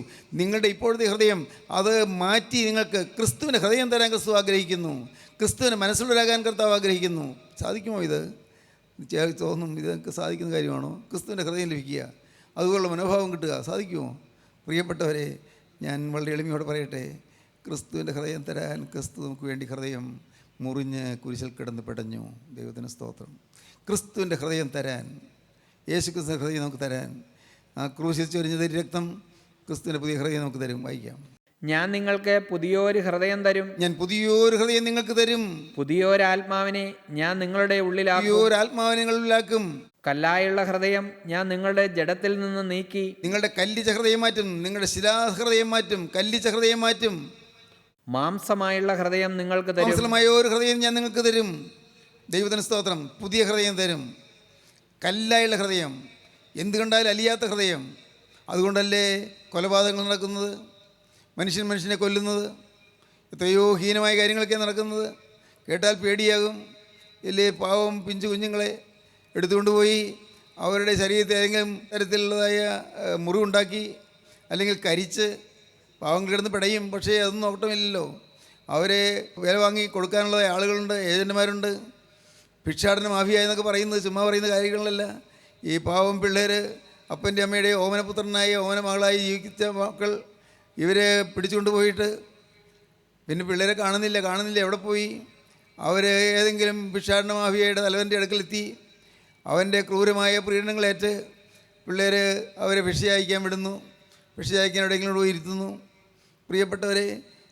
നിങ്ങളുടെ ഇപ്പോഴത്തെ ഹൃദയം അത് മാറ്റി നിങ്ങൾക്ക് ക്രിസ്തുവിൻ്റെ ഹൃദയം തരാൻ ക്രിസ്തു ആഗ്രഹിക്കുന്നു. ക്രിസ്തുവിന് മനസ്സിലുള്ളവരാകാൻ കർത്താവ് ആഗ്രഹിക്കുന്നു. സാധിക്കുമോ? ഇത് തോന്നും ഇതൊക്കെ സാധിക്കുന്ന കാര്യമാണോ? ക്രിസ്തുവിൻ്റെ ഹൃദയം ലഭിക്കുക, അതുപോലുള്ള മനോഭാവം കിട്ടുക സാധിക്കുമോ? പ്രിയപ്പെട്ടവരെ, ഞാൻ വളരെ എളിമയോടെ പറയട്ടെ, ക്രിസ്തുവിൻ്റെ ഹൃദയം തരാൻ ക്രിസ്തു നമുക്ക് വേണ്ടി ഹൃദയം മുറിഞ്ഞ് കുരിശിൽ കിടന്ന് പിടഞ്ഞു. ദൈവത്തിന് സ്തോത്രം. ക്രിസ്തുവിൻ്റെ ഹൃദയം തരാൻ, യേശു ക്രിസ്തുവിൻ്റെ ഹൃദയം നമുക്ക് തരാൻ, ആ ക്രൂശിൽ ചൊരിഞ്ഞ രക്തം ക്രിസ്തുവിൻ്റെ പുതിയ ഹൃദയം നമുക്ക് തരും. വായിക്കാം. ഞാൻ നിങ്ങൾക്ക് പുതിയൊരു ഹൃദയം തരും. ഞാൻ പുതിയൊരു ഹൃദയം നിങ്ങൾക്ക് തരും. പുതിയൊരാത്മാവിനെ ഞാൻ നിങ്ങളുടെ ഉള്ളിലാക്കും. പുതിയൊരാത്മാവിനെ നിങ്ങളിലാക്കും. കല്ലായുള്ള ഹൃദയം ഞാൻ നിങ്ങളുടെ ജഡത്തിൽ നിന്ന് നീക്കി നിങ്ങളുടെ കല്ലിച്ച ഹൃദയം മാറ്റും. നിങ്ങളുടെ ശിലാഹൃദയം മാറ്റും. കല്ലിച്ച ഹൃദയം മാറ്റും. മാംസമായുള്ള ഹൃദയം നിങ്ങൾക്ക് തരും. മാംസമായ ഒരു ഹൃദയം ഞാൻ നിങ്ങൾക്ക് തരും. ദൈവത്തിന് സ്തോത്രം. പുതിയ ഹൃദയം തരും. കല്ലായുള്ള ഹൃദയം, എന്ത് കണ്ടാലും അലിയാത്ത ഹൃദയം. അതുകൊണ്ടല്ലേ കൊലപാതകങ്ങൾ നടക്കുന്നത്, മനുഷ്യനെ കൊല്ലുന്നത്, എത്രയോ ഹീനമായ കാര്യങ്ങളൊക്കെ നടക്കുന്നത്. കേട്ടാൽ പേടിയാകും. ഇല്ലേ, പാവം പിഞ്ചു കുഞ്ഞുങ്ങളെ എടുത്തുകൊണ്ടുപോയി അവരുടെ ശരീരത്തിൽ ഏതെങ്കിലും തരത്തിലുള്ളതായ മുറിവുണ്ടാക്കി അല്ലെങ്കിൽ കരിച്ച് പാവങ്ങൾ കിടന്ന് പിടയും. പക്ഷേ അതൊന്നും നോട്ടമില്ലല്ലോ. അവരെ വില വാങ്ങി കൊടുക്കാനുള്ളതായ ആളുകളുണ്ട്, ഏജന്റുമാരുണ്ട്. ഭിക്ഷാടന മാഫിയ എന്നൊക്കെ പറയുന്നത് ചുമ്മാ പറയുന്ന കാര്യങ്ങളല്ല. ഈ പാവം പിള്ളേർ അപ്പൻ്റെ അമ്മയുടെ ഓമനപുത്രനായി ഓമന മകളായി ജീവിച്ച മക്കൾ ഇവരെ പിടിച്ചുകൊണ്ട് പോയിട്ട് പിന്നെ പിള്ളേരെ കാണുന്നില്ല എവിടെ പോയി? അവർ ഏതെങ്കിലും ഭിക്ഷാടന മാഫിയയുടെ തലവൻ്റെ അടുക്കലെത്തി അവൻ്റെ ക്രൂരമായ പീഡനങ്ങളേറ്റ് പിള്ളേർ അവരെ ഭിക്ഷ അയക്കാൻ വിടുന്നു. ഭിക്ഷ അയക്കാൻ എവിടെയെങ്കിലും പോയി ഇരുത്തുന്നു. പ്രിയപ്പെട്ടവരെ,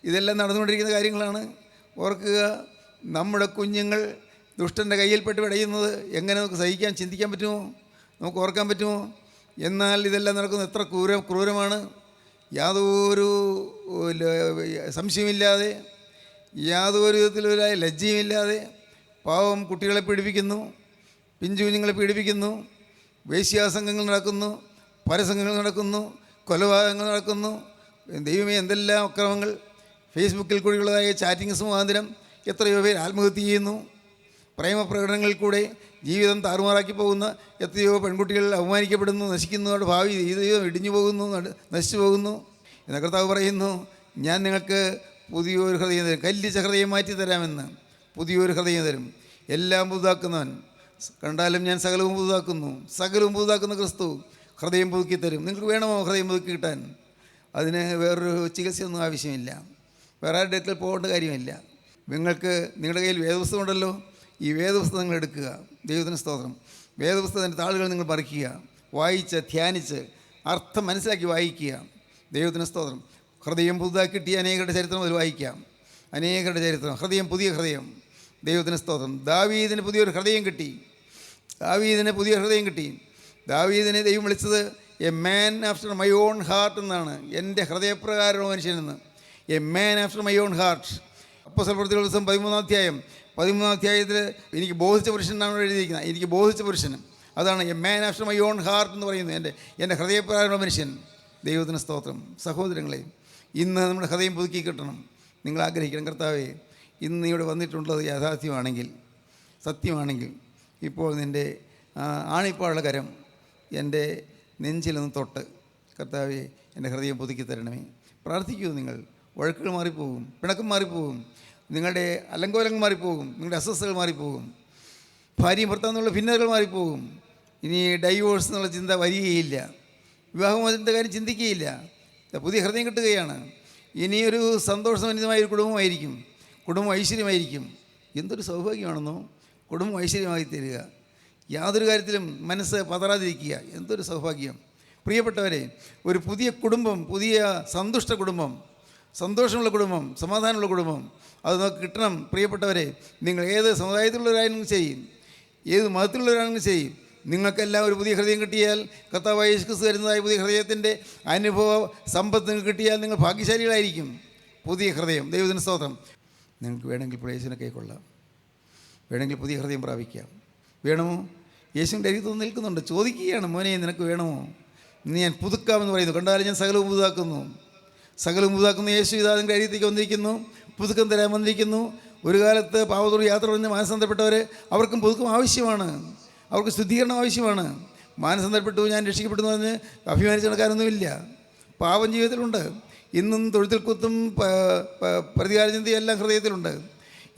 ഇതെല്ലാം നടന്നുകൊണ്ടിരിക്കുന്ന കാര്യങ്ങളാണ്. ഓർക്കുക, നമ്മുടെ കുഞ്ഞുങ്ങൾ ദുഷ്ടൻ്റെ കയ്യിൽപ്പെട്ട് പിടയുന്നത് എങ്ങനെ നമുക്ക് സഹിക്കാൻ, ചിന്തിക്കാൻ പറ്റുമോ? നമുക്ക് ഓർക്കാൻ പറ്റുമോ? എന്നാൽ ഇതെല്ലാം നടക്കുന്നത് എത്ര ക്രൂരമാണ്. യാതൊരു സംശയമില്ലാതെ, യാതൊരു വിധത്തിലുള്ള ലജ്ജയുമില്ലാതെ പാവം കുട്ടികളെ പീഡിപ്പിക്കുന്നു, പിഞ്ചു കുഞ്ഞുങ്ങളെ പീഡിപ്പിക്കുന്നു. വേശ്യാസംഘങ്ങൾ നടക്കുന്നു, പരസംഘങ്ങൾ നടക്കുന്നു, കൊലപാതകങ്ങൾ നടക്കുന്നു. ദൈവമേ, എന്തെല്ലാം അക്രമങ്ങൾ! ഫേസ്ബുക്കിൽ കൂടിയുള്ളതായ ചാറ്റിങ്സ് മുഖാന്തരം എത്രയോ പേർ ആത്മഹത്യ ചെയ്യുന്നു. പ്രേമപ്രകടനങ്ങളിൽ കൂടെ ജീവിതം താറുമാറാക്കി പോകുന്ന എത്രയോ പെൺകുട്ടികൾ അവമാനിക്കപ്പെടുന്നു, നശിക്കുന്നു. അവരുടെ ഭാവി ജീവിതം ഇടിഞ്ഞു പോകുന്നു, നശിച്ചു പോകുന്നു. എന്ന കർത്താവ് പറയുന്നു, ഞാൻ നിങ്ങൾക്ക് പുതിയൊരു ഹൃദയം തരും. കല്ലിച്ച ഹൃദയം മാറ്റി തരാമെന്ന് പുതിയൊരു ഹൃദയം തരും. എല്ലാം പുതുതാക്കുന്നവൻ. കണ്ടാലും ഞാൻ സകലവും പുതുതാക്കുന്നു. സകലവും പുതുതാക്കുന്ന ക്രിസ്തു ഹൃദയം പുതുക്കി തരും. നിങ്ങൾക്ക് വേണമോ ഹൃദയം പുതുക്കി കിട്ടാൻ? അതിന് വേറൊരു ചികിത്സയൊന്നും ആവശ്യമില്ല. വേറെ ആരുടെ അടുക്കൽ പോകേണ്ട കാര്യമില്ല. നിങ്ങൾക്ക് നിങ്ങളുടെ കയ്യിൽ വേദപുസ്തകം ഉണ്ടല്ലോ. ഈ വേദപുസ്തകം നിങ്ങൾ എടുക്കുക. ദൈവത്തിന് സ്തോത്രം. വേദപുസ്തകത്തിൻ്റെ താളുകൾ നിങ്ങൾ പറിക്കുക, വായിച്ച് ധ്യാനിച്ച് അർത്ഥം മനസ്സിലാക്കി വായിക്കുക. ദൈവത്തിന് സ്തോത്രം. ഹൃദയം പുതുതാക്കി കിട്ടിയ അനേകരുടെ ചരിത്രം അതിൽ വായിക്കാം. അനേകരുടെ ചരിത്രം. ഹൃദയം, പുതിയ ഹൃദയം. ദൈവത്തിന് സ്തോത്രം. ദാവീദിന് പുതിയൊരു ഹൃദയം കിട്ടി. ദാവീദിനെ ദൈവം വിളിച്ചത് a man after my own heart എന്നാണ്. എൻ്റെ ഹൃദയപ്രകാരമുള്ള മനുഷ്യനെന്ന്. A man after my own heart. അപ്പോസ്തലപ്രവൃത്തികളുടെ പുസ്തകം 13-ാം അധ്യായത്തിൽ എനിക്ക് ബോധിച്ച പുരുഷൻ എന്നാണ് എഴുതിയിരിക്കുന്നത്. എനിക്ക് ബോധിച്ച പുരുഷൻ, അതാണ് A man after my own heart എന്ന് പറയുന്നത്. എൻ്റെ ഹൃദയപ്രകാരമുള്ള മനുഷ്യൻ. ദൈവത്തിന് സ്തോത്രം. സഹോദരങ്ങളെ, ഇന്ന് നമ്മുടെ ഹൃദയം പുതുക്കി കിട്ടണം. നിങ്ങൾ ആഗ്രഹിക്കണം, കർത്താവേ, ഇന്ന് ഇവിടെ വന്നിട്ടുള്ളത് യാഥാർത്ഥ്യമാണെങ്കിൽ, സത്യമാണെങ്കിൽ, ഇപ്പോൾ നിൻ്റെ ആണിപ്പാടുള്ള കരം എൻ്റെ നെഞ്ചിലൊന്ന് തൊട്ട്, കർത്താവേ, എൻ്റെ ഹൃദയം പുതുക്കി തരണമേ. പ്രാർത്ഥിക്കൂ. നിങ്ങൾ വഴക്കുകൾ മാറിപ്പോകും, പിണക്കം മാറിപ്പോകും, നിങ്ങളുടെ അലങ്കോലങ്ങൾ മാറിപ്പോകും, നിങ്ങളുടെ അസ്വസ്ഥതകൾ മാറിപ്പോകും, ഭാര്യയും ഭർത്താവെന്നുള്ള ഭിന്നതകൾ മാറിപ്പോകും. ഇനി ഡൈവോഴ്സ് എന്നുള്ള ചിന്ത വരികയില്ല. വിവാഹമോചനത്തിൻ്റെ കാര്യം ചിന്തിക്കുകയില്ല. പുതിയ ഹൃദയം കിട്ടുകയാണ്. ഇനിയൊരു സന്തോഷസമന്വിതമായൊരു കുടുംബമായിരിക്കും. കുടുംബം ഐശ്വര്യമായിരിക്കും. എന്തൊരു സൗഭാഗ്യമാണെന്നോ കുടുംബം ഐശ്വര്യമായി തരിക. യാതൊരു കാര്യത്തിലും മനസ്സ് പതറാതിരിക്കുക. എന്തൊരു സൗഭാഗ്യം! പ്രിയപ്പെട്ടവരെ, ഒരു പുതിയ കുടുംബം, പുതിയ സന്തുഷ്ട കുടുംബം, സന്തോഷമുള്ള കുടുംബം, സമാധാനമുള്ള കുടുംബം, അത് നമുക്ക് കിട്ടണം. പ്രിയപ്പെട്ടവരെ, നിങ്ങൾ ഏത് സമുദായത്തിലുള്ളവരാണെങ്കിലും ചെയ്യും, ഏത് മതത്തിലുള്ളവരാണെങ്കിലും ചെയ്യും, നിങ്ങൾക്കെല്ലാം ഒരു പുതിയ ഹൃദയം കിട്ടിയാൽ, കർത്താവായ യേശു ക്രിസ്തു തരുന്നതായ പുതിയ ഹൃദയത്തിൻ്റെ അനുഭവ സമ്പത്ത് നിങ്ങൾക്ക് കിട്ടിയാൽ നിങ്ങൾ ഭാഗ്യശാലികളായിരിക്കും. പുതിയ ഹൃദയം. ദൈവത്തിന് സ്തോത്രം. നിങ്ങൾക്ക് വേണമെങ്കിൽ പ്രവേശനം കൈക്കൊള്ളാം. വേണമെങ്കിൽ പുതിയ ഹൃദയം പ്രാപിക്കാം. വേണമോ? യേശുവിൻ്റെ അരികത്ത് വന്ന് നിൽക്കുന്നുണ്ട്, ചോദിക്കുകയാണ്, മോനെ നിനക്ക് വേണമോ? ഇന്ന് ഞാൻ പുതുക്കാമെന്ന് പറയുന്നു. കണ്ടാലും ഞാൻ സകലവും പുതുതാക്കുന്നു. സകലവും പുതുതാക്കുന്ന യേശു ഇതാ നിങ്ങളുടെ അരികത്തേക്ക് വന്നിരിക്കുന്നു, പുതുക്കം തരാൻ വന്നിരിക്കുന്നു. ഒരു കാലത്ത് പാവത്തോട് യാത്ര പറഞ്ഞ് മാനസാന്തരപ്പെട്ടവർ, അവർക്കും പുതുക്കം ആവശ്യമാണ്, അവർക്ക് ശുദ്ധീകരണം ആവശ്യമാണ്. മാനസാന്തരപ്പെട്ടു, ഞാൻ രക്ഷിക്കപ്പെട്ടു എന്ന് പറഞ്ഞ് അഭിമാനിച്ച് നടക്കാനൊന്നുമില്ല. പാവം ജീവിതത്തിലുണ്ട്. ഇന്നും തൊഴുത്തിൽ കുത്തും പ്രതികാര ചിന്തയും എല്ലാം ഹൃദയത്തിലുണ്ട്.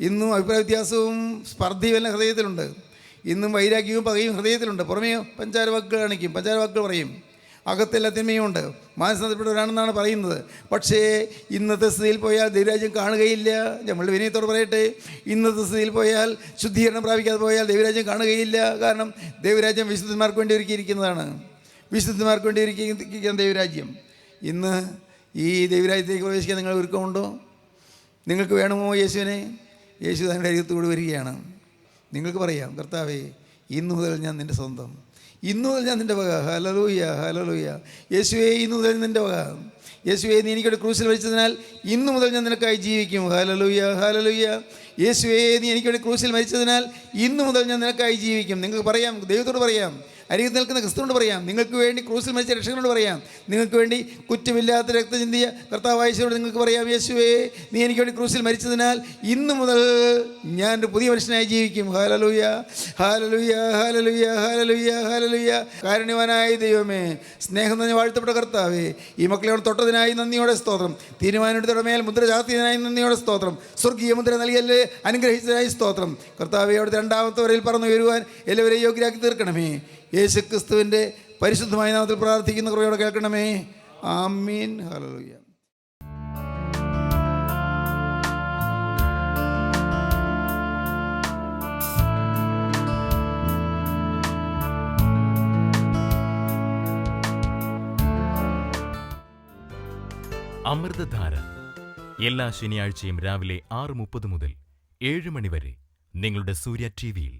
ഇന്നും അഭിപ്രായ വ്യത്യാസവും സ്പർദ്ധയും എല്ലാം ഹൃദയത്തിലുണ്ട്. ഇന്നും വൈരാഗ്യവും പകയും ഹൃദയത്തിലുണ്ട്. പുറമേ പഞ്ചാര വാക്കുകൾ കാണിക്കും, പഞ്ചാര വാക്കുകൾ പറയും, അകത്തെല്ലാ തിന്മയുമുണ്ട്. മാനസാന്തരപ്പെട്ടവരാണെന്നാണ് പറയുന്നത്. പക്ഷേ ഇന്നത്തെ സ്ഥിതിയിൽ പോയാൽ ദൈവരാജ്യം കാണുകയില്ല. നമ്മൾ വിനയത്തോട് പറയട്ടെ, ഇന്നത്തെ സ്ഥിതിയിൽ പോയാൽ, ശുദ്ധീകരണം പ്രാപിക്കാതെ പോയാൽ ദൈവരാജ്യം കാണുകയില്ല. കാരണം ദൈവരാജ്യം വിശുദ്ധന്മാർക്ക് വേണ്ടി ഒരുക്കിയിരിക്കുന്നതാണ്. വിശുദ്ധന്മാർക്ക് വേണ്ടി ഒരുക്കിയിരിക്കുന്ന ദൈവരാജ്യം. ഇന്ന് ഈ ദൈവരാജ്യത്തേക്ക് പ്രവേശിക്കാൻ നിങ്ങൾ ഒരുക്കമുണ്ടോ? നിങ്ങൾക്ക് വേണമോ യേശുവിനെ? യേശു തങ്ങളുടെ അരികത്തോട് വരികയാണ്. നിങ്ങൾക്ക് പറയാം, കർത്താവേ, ഇന്നു മുതൽ ഞാൻ നിൻ്റെ സ്വന്തം, ഇന്നു മുതൽ ഞാൻ നിൻ്റെ വക. Hallelujah, hallelujah. യേശുവേ, ഇന്നു മുതൽ നിൻ്റെ വക. യേശുവേ, നീ എനിക്കൊരു ക്രൂശിൽ മരിച്ചതിനാൽ ഇന്നു മുതൽ ഞാൻ നിനക്കായി ജീവിക്കും. Hallelujah, hallelujah. യേശുവേ, നീ എനിക്കൊരു ക്രൂശിൽ മരിച്ചതിനാൽ ഇന്നു മുതൽ ഞാൻ നിനക്കായി ജീവിക്കും. നിങ്ങൾക്ക് പറയാം, ദൈവത്തോട് പറയാം, അരികത്ത് നിൽക്കുന്ന ക്രിസ്തുവിനോട് പറയാം, നിങ്ങൾക്ക് വേണ്ടി ക്രൂസിൽ മരിച്ച രക്ഷകനോട് പറയാം, നിങ്ങൾക്ക് വേണ്ടി കുറ്റമില്ലാത്ത രക്തചിന്തിയ കർത്താവായ യേശുവോട് നിങ്ങൾക്ക് പറയാം, യേശുവേ, നീ എനിക്ക് വേണ്ടി ക്രൂസിൽ മരിച്ചതിനാൽ ഇന്നു മുതൽ ഞാൻ ഒരു പുതിയ മനുഷ്യനായി ജീവിക്കും. Hallelujah, hallelujah, hallelujah, hallelujah, hallelujah. കാരുണ്യവാനായ ദൈവമേ, സ്നേഹം നിറഞ്ഞ വാഴ്ത്തപ്പെട്ട കർത്താവേ, ഈ മക്കളെ തൊട്ടതിനായി നന്ദിയോടെ സ്തോത്രം. തീരുമാനമെടുത്തവരുടെ മേൽ മുദ്ര ചാർത്തിയതിനായി നന്ദിയോടെ സ്തോത്രം. സ്വർഗീയ മുദ്ര നൽകിയല്ലേ അനുഗ്രഹിച്ചതിനായി സ്തോത്രം. കർത്താവേ, അവിടുത്തെ രണ്ടാമത്തെ വരയിൽ പറന്നു വരുവാൻ എല്ലാവരെയും യോഗ്യരാക്കി തീർക്കണമേ. യേശു ക്രിസ്തുവിൻ്റെ പരിശുദ്ധമായ നാമത്തിൽ പ്രാർത്ഥിക്കുന്ന കുറയോടെ കേൾക്കണമേ. ആമീൻ. ഹല്ലേലൂയ. അമൃതധാര എല്ലാ ശനിയാഴ്ചയും രാവിലെ 6:30 മുതൽ 7 മണി വരെ നിങ്ങളുടെ സൂര്യ TV-യിൽ.